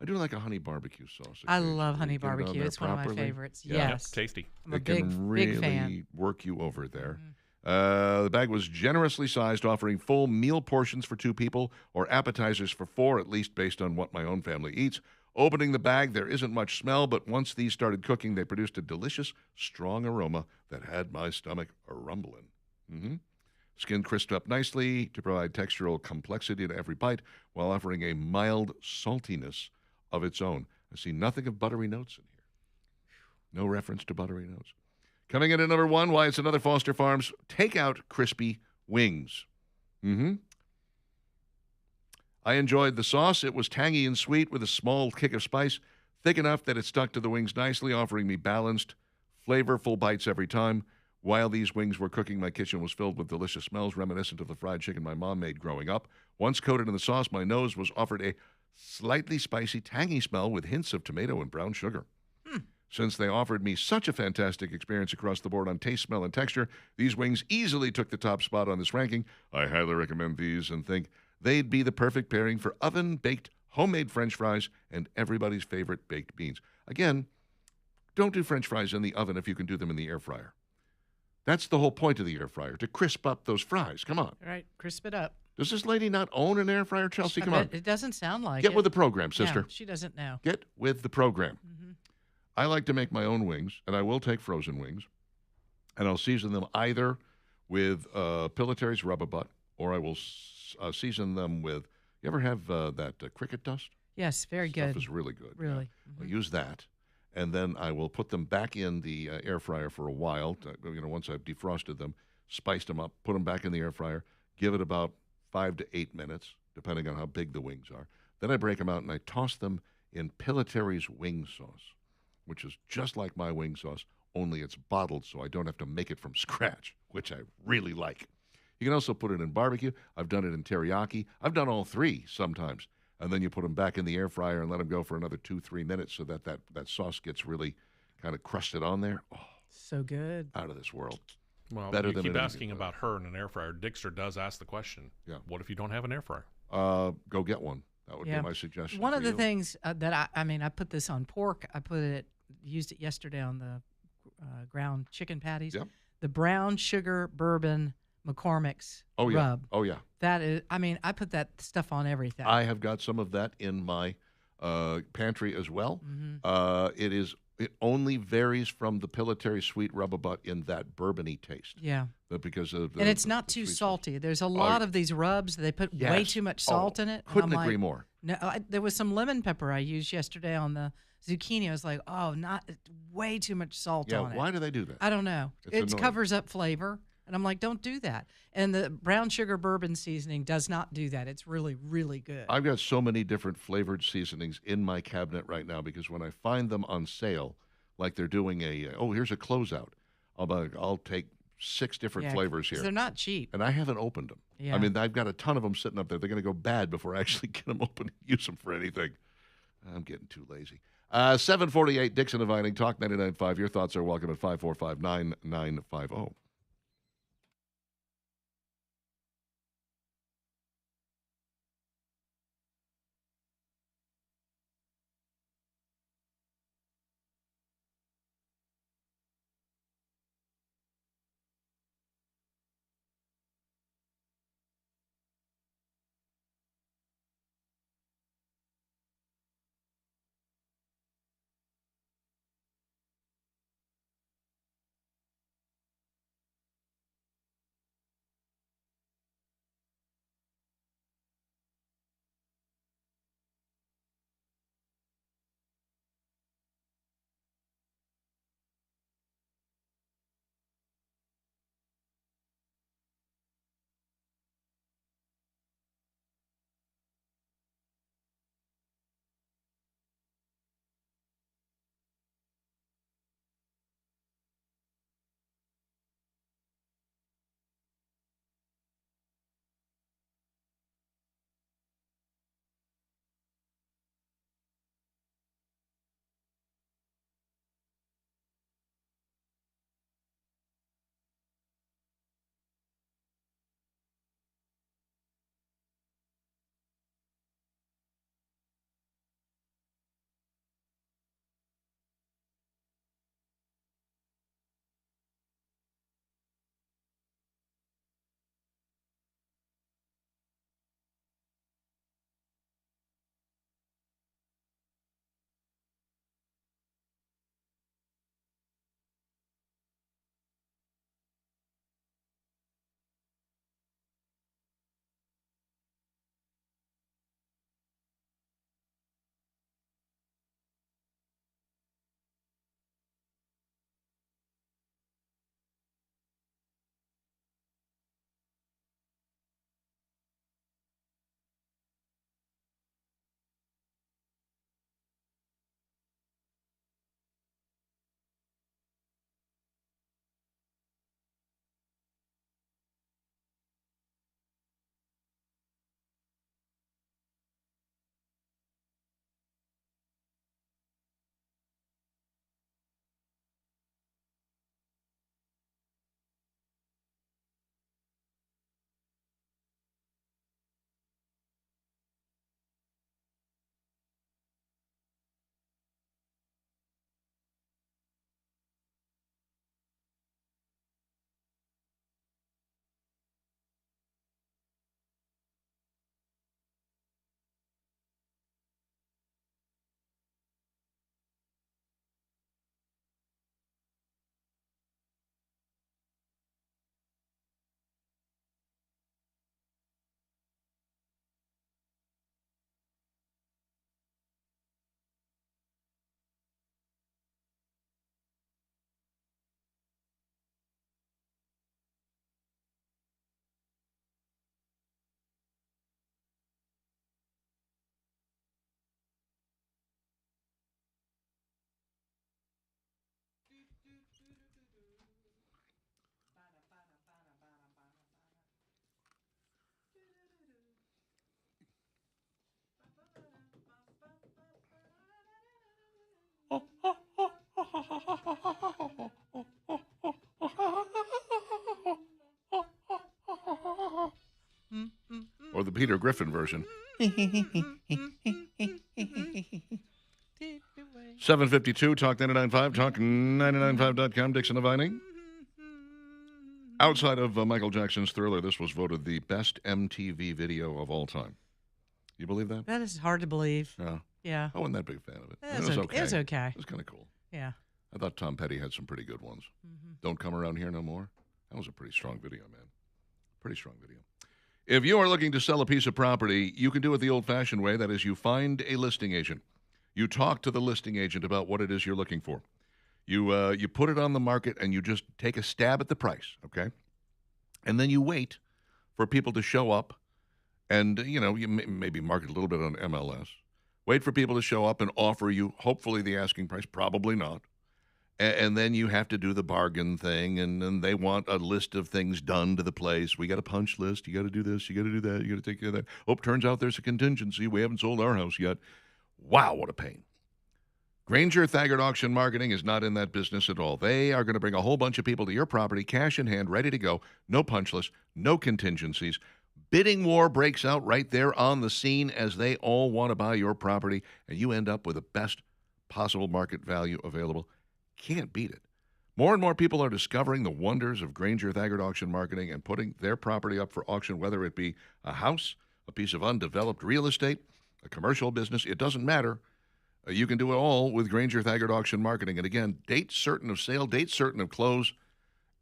A: I do like a honey barbecue sauce.
B: I love
A: occasionally.
B: honey
A: Get it on
B: barbecue.
A: there
B: It's one of my
A: properly.
B: favorites.
A: Yeah.
D: Yep,
B: Yes.
D: tasty.
B: I'm a
A: It
B: big,
A: can really
B: big fan.
A: work you over there. The bag was generously sized, offering full meal portions for 2 people or appetizers for 4, at least based on what my own family eats. Opening the bag, there isn't much smell, but once these started cooking, they produced a delicious, strong aroma that had my stomach a-rumbling. Skin crisped up nicely to provide textural complexity to every bite while offering a mild saltiness of its own. I see nothing of buttery notes in here. No reference to buttery notes. Coming in at number 1, why it's another Foster Farms takeout crispy wings. I enjoyed the sauce. It was tangy and sweet with a small kick of spice, thick enough that it stuck to the wings nicely, offering me balanced, flavorful bites every time. While these wings were cooking, my kitchen was filled with delicious smells reminiscent of the fried chicken my mom made growing up. Once coated in the sauce, my nose was offered a slightly spicy, tangy smell with hints of tomato and brown sugar. Since they offered me such a fantastic experience across the board on taste, smell, and texture, these wings easily took the top spot on this ranking. I highly recommend these and think they'd be the perfect pairing for oven-baked homemade French fries and everybody's favorite baked beans. Again, don't do French fries in the oven if you can do them in the air fryer. That's the whole point of the air fryer, to crisp up those fries. Come on.
B: All right, crisp it up.
A: Does this lady not own an air fryer, Chelsea? Come on.
B: It doesn't sound like
A: Get
B: it.
A: with the program, sister.
B: No, she doesn't know.
A: Get with the program. I like to make my own wings, and I will take frozen wings, and I'll season them either with Pilatary's rubber butt, or I will season them with, you ever have that cricket dust?
B: Yes, very good.
A: Stuff is really good.
B: Really.
A: Yeah. I use that, and then I will put them back in the air fryer for a while, once I've defrosted them, spiced them up, put them back in the air fryer, give it about 5 to 8 minutes, depending on how big the wings are. Then I break them out, and I toss them in Pilatary's wing sauce, which is just like my wing sauce, only it's bottled so I don't have to make it from scratch, which I really like. You can also put it in barbecue. I've done it in teriyaki. I've done all three sometimes. And then you put them back in the air fryer and let them go for another 2-3 minutes so that sauce gets really kind of crusted on there. Oh,
B: So good.
A: out of this world.
D: Well,
A: Better
D: you
A: than
D: keep
A: anything
D: asking about her in an air fryer. Dixter does ask the question.
A: Yeah.
D: What if you don't have an air fryer?
A: Go get one. That would be my suggestion.
B: One
A: for
B: of the
A: you.
B: things that I put this on pork. Used it yesterday on the ground chicken patties.
A: Yep.
B: The brown sugar bourbon McCormick's
A: Oh, yeah.
B: rub.
A: Oh, yeah.
B: That is, I put that stuff on everything.
A: I have got some of that in my pantry as well. It only varies from the Pilitary sweet rubber butt in that bourbony taste.
B: Yeah.
A: Because of
B: And it's not too
A: sweet sauce.
B: salty. There's a lot of these rubs, they put way
A: Yes.
B: too much salt in it. and
A: Couldn't
B: I'm
A: agree
B: like,
A: more.
B: No, there was some lemon pepper I used yesterday on the zucchini. I was like, oh, not way too much salt
A: Yeah,
B: on it.
A: why do they do that?
B: I don't know.
A: It's
B: It
A: annoying.
B: covers up flavor. And I'm like, don't do that. And the brown sugar bourbon seasoning does not do that. It's really, really good.
A: I've got so many different flavored seasonings in my cabinet right now because when I find them on sale, like they're doing here's a closeout, I'll take 6 different
B: Yeah,
A: flavors
B: 'cause
A: here.
B: they're not cheap.
A: And I haven't opened them.
B: Yeah.
A: I mean, I've got a ton of them sitting up there. They're going to go bad before I actually get them open and use them for anything. I'm getting too lazy. 748, Dixon and Vining, Talk 99.5. Your thoughts are welcome at 545-9950. Peter Griffin version. 7:52, Talk 99.5, talk995.com, Dixon and Vining. Outside of Michael Jackson's Thriller, this was voted the best MTV video of all time. You believe that?
B: That is hard to believe.
A: Yeah.
B: Yeah.
A: I wasn't that big a fan of it.
B: It was okay. It was okay.
A: It was kind of cool.
B: Yeah.
A: I thought Tom Petty had some pretty good ones. Don't Come Around Here No More. That was a pretty strong video, man. Pretty strong video. If you are looking to sell a piece of property, you can do it the old-fashioned way. That is, you find a listing agent. You talk to the listing agent about what it is you're looking for. You put it on the market, and you just take a stab at the price, okay? And then you wait for people to show up, and, you maybe market a little bit on MLS. Wait for people to show up and offer you, hopefully, the asking price. Probably not. And then you have to do the bargain thing, and then they want a list of things done to the place. We got a punch list. You got to do this. You got to do that. You got to take care of that. Oh, turns out there's a contingency. We haven't sold our house yet. Wow, what a pain. Granger Thaggart Auction Marketing is not in that business at all. They are going to bring a whole bunch of people to your property, cash in hand, ready to go. No punch list, no contingencies. Bidding war breaks out right there on the scene as they all want to buy your property, and you end up with the best possible market value available. Can't beat it. More and more people are discovering the wonders of Granger Thaggart Auction Marketing and putting their property up for auction, whether it be a house, a piece of undeveloped real estate, a commercial business. It doesn't matter. You can do it all with Granger Thaggart Auction Marketing. And again, date certain of sale, date certain of close,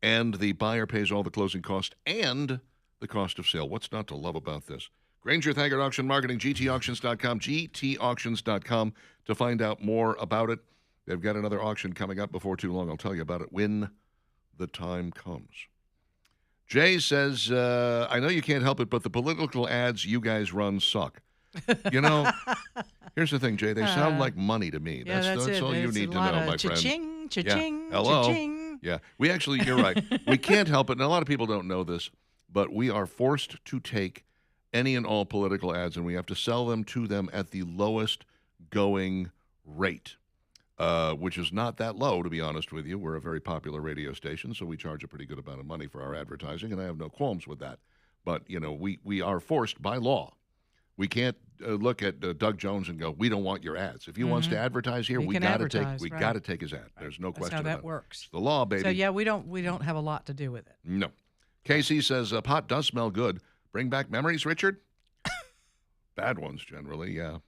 A: and the buyer pays all the closing costs and the cost of sale. What's not to love about this? Granger Thaggart Auction Marketing, gtauctions.com, gtauctions.com to find out more about it. They've got another auction coming up before too long. I'll tell you about it when the time comes. Jay says, I know you can't help it, but the political ads you guys run suck. Here's the thing, Jay. They sound like money to me.
B: Yeah,
A: that's all you need to know, my friend.
B: Cha-ching, cha-ching,
A: yeah. Hello.
B: cha-ching.
A: Yeah, we actually, you're right. We can't help it, and a lot of people don't know this, but we are forced to take any and all political ads, and we have to sell them to them at the lowest going rate. Which is not that low, to be honest with you. We're a very popular radio station, so we charge a pretty good amount of money for our advertising, and I have no qualms with that. But, we are forced by law. We can't look at Doug Jones and go, we don't want your ads. If he wants to advertise here, we got to take his ad. There's no question about it.
B: That's how that works.
A: It's the law, baby.
B: So, yeah, we don't have a lot to do with it.
A: No. Casey says, pot does smell good. Bring back memories, Richard? Bad ones, generally, yeah.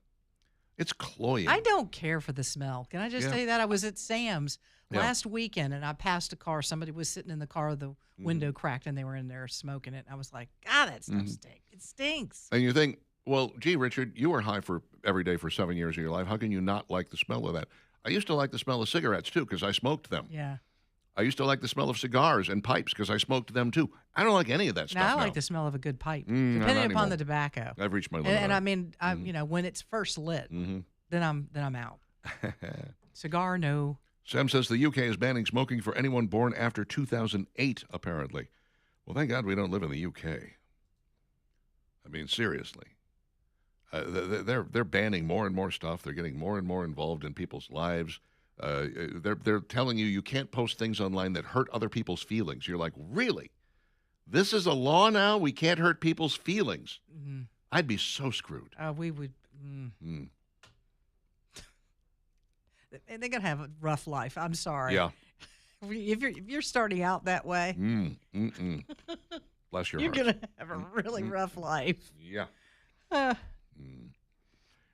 A: It's cloying.
B: I don't care for the smell. Can I just tell you that? I was at Sam's last weekend, and I passed a car. Somebody was sitting in the car, the window cracked, and they were in there smoking it. I was like, God, that stuff stinks. It stinks.
A: And you think, well, gee, Richard, you were high for every day for 7 years of your life. How can you not like the smell of that? I used to like the smell of cigarettes, too, because I smoked them.
B: Yeah.
A: I used to like the smell of cigars and pipes because I smoked them, too. I don't like any of that stuff now.
B: I like the smell of a good pipe, depending upon the tobacco.
A: I've reached my limit.
B: And I mean, when it's first lit, then I'm out. Cigar, no.
A: Sam says the UK is banning smoking for anyone born after 2008, apparently. Well, thank God we don't live in the UK. I mean, seriously. They're banning more and more stuff. They're getting more and more involved in people's lives. They're telling you can't post things online that hurt other people's feelings. You're like, really? This is a law now? We can't hurt people's feelings. Mm-hmm. I'd be so screwed.
B: We would. They're going to have a rough life. I'm sorry.
A: Yeah.
B: If you're starting out that way,
A: bless your
B: you're
A: heart.
B: going to have a really rough life.
A: Yeah.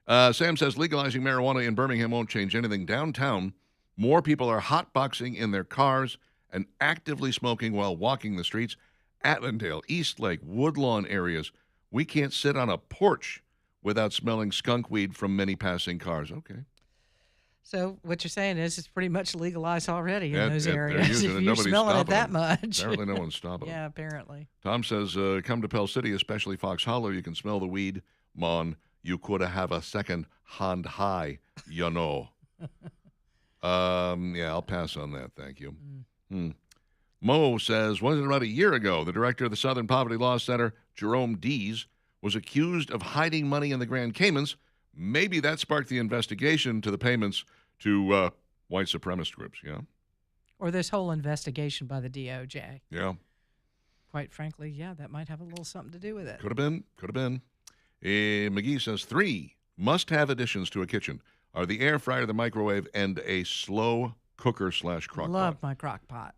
A: Sam says legalizing marijuana in Birmingham won't change anything. Downtown, more people are hotboxing in their cars and actively smoking while walking the streets. Attlandale, Eastlake, Woodlawn areas. We can't sit on a porch without smelling skunk weed from many passing cars. Okay.
B: So what you're saying is it's pretty much legalized already in those areas.
A: If
B: you're smelling it that much.
A: Apparently no one's stopping
B: Yeah, apparently.
A: Tom says, come to Pell City, especially Fox Hollow. You can smell the weed. Mon, you could have a second hand high, you know. Yeah, I'll pass on that. Thank you. Mo says, wasn't it about a year ago, the director of the Southern Poverty Law Center, Jerome Dees, was accused of hiding money in the Grand Caymans. Maybe that sparked the investigation to the payments to white supremacist groups, yeah?
B: Or this whole investigation by the DOJ.
A: Yeah.
B: Quite frankly, yeah, that might have a little something to do with it.
A: Could have been. McGee says 3 must-have additions to a kitchen are the air fryer, the microwave, and a slow cooker / crock
B: Love
A: pot.
B: my crock pot.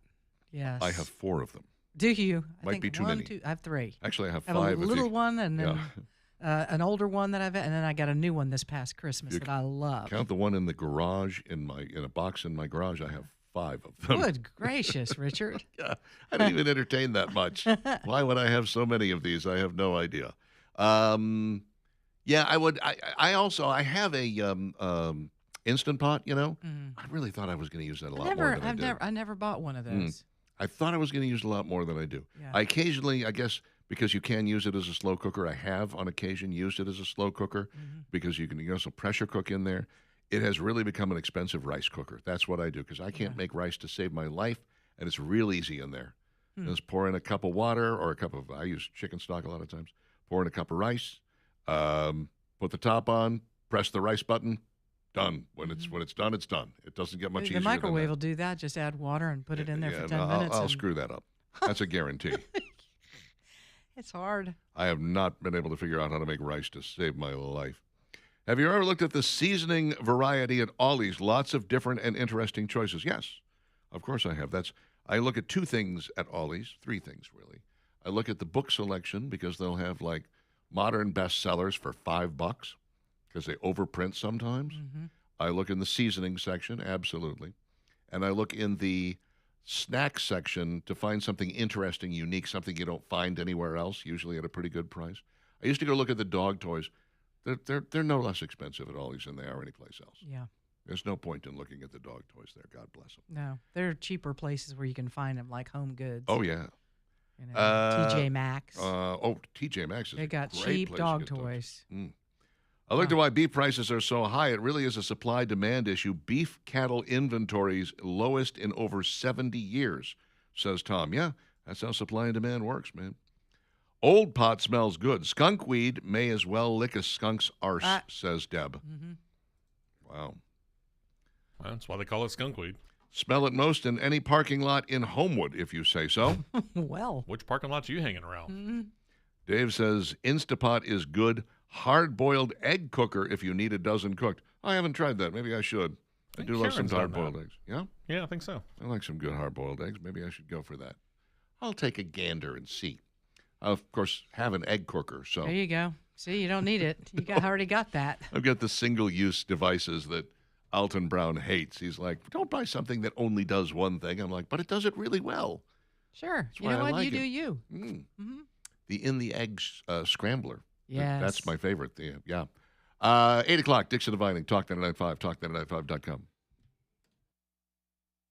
B: Yes.
A: I have 4 of them.
B: Do you? I
A: Might
B: think
A: be too
B: one,
A: many.
B: 2, I have 3.
A: Actually, I have
B: I
A: 5.
B: have
A: if
B: a
A: you-
B: little one and then
A: Yeah.
B: an older one that I've and then I got a new one this past Christmas
A: You
B: that I love.
A: Count the one in the garage in a box in my garage. I have 5 of them.
B: Good gracious, Richard.
A: Yeah, I don't even entertain that much. Why would I have so many of these? I have no idea. Yeah, I would. I have a Instant Pot. I really thought I was going to use that a lot more than I did.
B: I never bought one of those.
A: I thought I was going to use it a lot more than I do.
B: Yeah.
A: I occasionally, I guess, because you can use it as a slow cooker, I have on occasion used it as a slow cooker because you can also pressure cook in there. It has really become an expensive rice cooker. That's what I do because I can't make rice to save my life, and it's real easy in there. Just pour in a cup of water or I use chicken stock a lot of times. Pour in a cup of rice, put the top on, press the rice button, done. When it's done, it's done. It doesn't get much easier
B: The
A: than
B: microwave
A: that.
B: will do that. Just add water and put it in there for 10
A: no,
B: minutes.
A: I'll
B: and
A: screw that up. That's a guarantee.
B: It's hard.
A: I have not been able to figure out how to make rice to save my life. Have you ever looked at the seasoning variety at Ollie's? Lots of different and interesting choices. Yes, of course I have. I look at 2 things at Ollie's, 3 things really. I look at the book selection because they'll have like modern bestsellers for $5 because they overprint sometimes. I look in the seasoning section, absolutely. And I look in the snack section to find something interesting, unique, something you don't find anywhere else, usually at a pretty good price. I used to go look at the dog toys. They're no less expensive at Ollie's than they are anyplace else.
B: Yeah.
A: There's no point in looking at the dog toys there. God bless them.
B: No, there are cheaper places where you can find them, like Home Goods.
A: Oh, yeah.
B: TJ Maxx.
A: TJ Maxx is
B: They got
A: a great
B: cheap
A: place to
B: dog
A: get dogs.
B: toys.
A: I looked at why beef prices are so high. It really is a supply-demand issue. Beef cattle inventories lowest in over 70 years, says Tom. Yeah, that's how supply and demand works, man. Old pot smells good. Skunk weed may as well lick a skunk's arse, says Deb. Wow.
D: Well, that's why they call it skunkweed.
A: Smell it most in any parking lot in Homewood, if you say so.
B: Well.
D: Which parking lots are you hanging around?
A: Dave says Instapot is good. Hard-boiled egg cooker if you need a dozen cooked. I haven't tried that. Maybe I should. I do love some
D: Karen's done
A: hard-boiled
D: that.
A: eggs. Yeah?
D: Yeah, I think so.
A: I like some good hard-boiled eggs. Maybe I should go for that. I'll take a gander and see. I, of course, have an egg cooker, so
B: There you go. See, you don't need it. Already got that.
A: I've got the single-use devices that Alton Brown hates. He's like, don't buy something that only does one thing. I'm like, but it does it really well.
B: Sure.
A: why
B: You know
A: I
B: what?
A: like
B: You do
A: it.
B: you.
A: The In the Eggs scrambler.
B: Yes.
A: That's my favorite. Yeah. 8 o'clock, Dixon Divining, Talk 99.5, talk995.com.